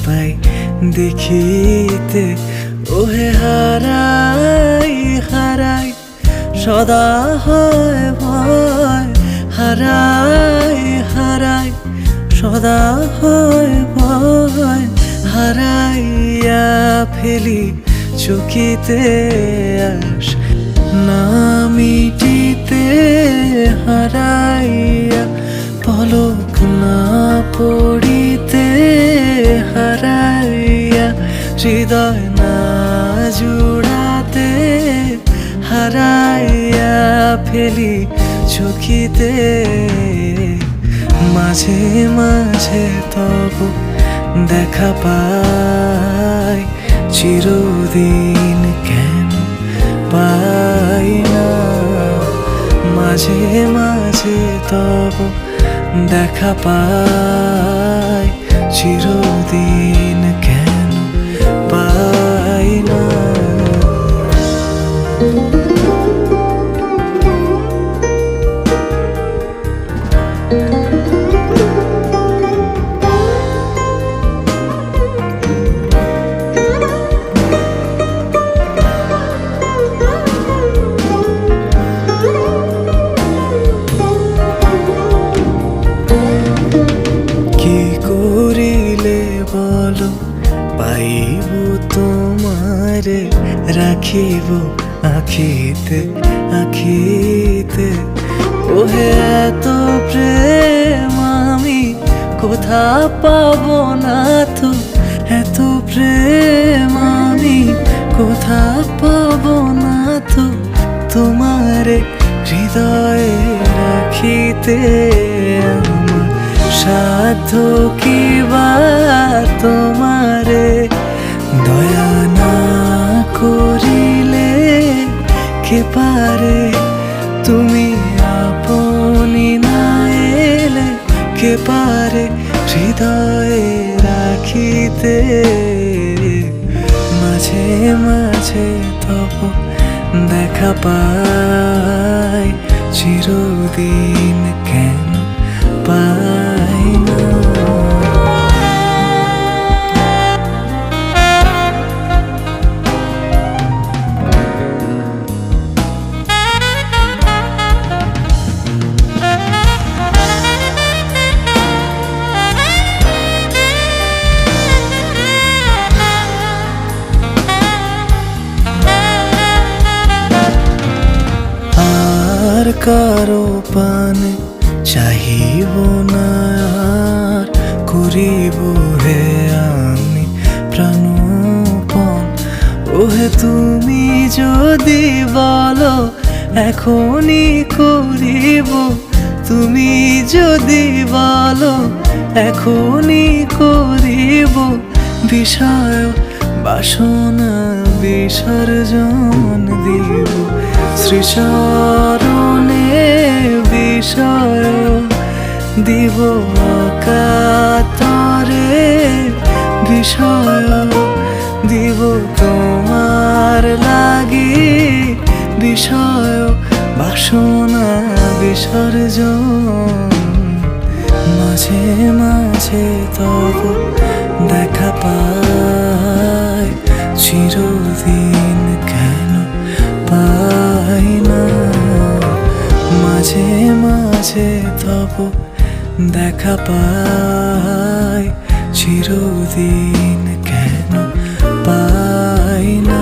পাই দেখিতে, ওহে হারাই হারাই সদা হয় ভয়, হারাই হারাই সদা হয় ভয়, হারাইয়া ফেলি চকিতে আস না মিটিতে, হারাইয়া পলক না পড়িতে, হারাইয়া হৃদয় না জুড়াতে, হারাইয়া ফেলি চকিতে। মাঝে মাঝে তবু দেখা পাই, চিরদিন কেন পাই না। মাঝে মাঝে তবু দেখা পাই, চিরদিন কেন পাই না। বলো পাইব তোমারে, রাখিব আখিতে আখিতে, ওহে এত প্রেম আমি কোথা পাবো না তো, এত প্রেম আমি কোথা পাবো না তো, তোমারে হৃদয়ে রাখিতে আমার সাধ্য কি বা তোমারে দয়া না করিলে কে পারে, তুমি আপনি না এলে কে পারে হৃদয়ে রাখিতে। মাঝে মাঝে তবু দেখা পাই, চিরদিন কেন পাই না। আর কারো পানে চাহিব না, আর করিব হে আমি প্রাণপণ, ওহে তুমি যদি বলো এখনই করিব, তুমি যদি বলো এখনই করিব, বিষয় বাসনা বিসর্জন দিব, শ্রীচরণে বিষয় দিব অকাতরে, বিষয় দিব তোমার লাগি, বিষয় বাসনা বিসর্জন। মাঝে মাঝে তবু দেখা পাই, চিরদিন কেন পাই না। মাঝে মাঝে তবু দেখা পাই, চিরদিন কেন পাই না।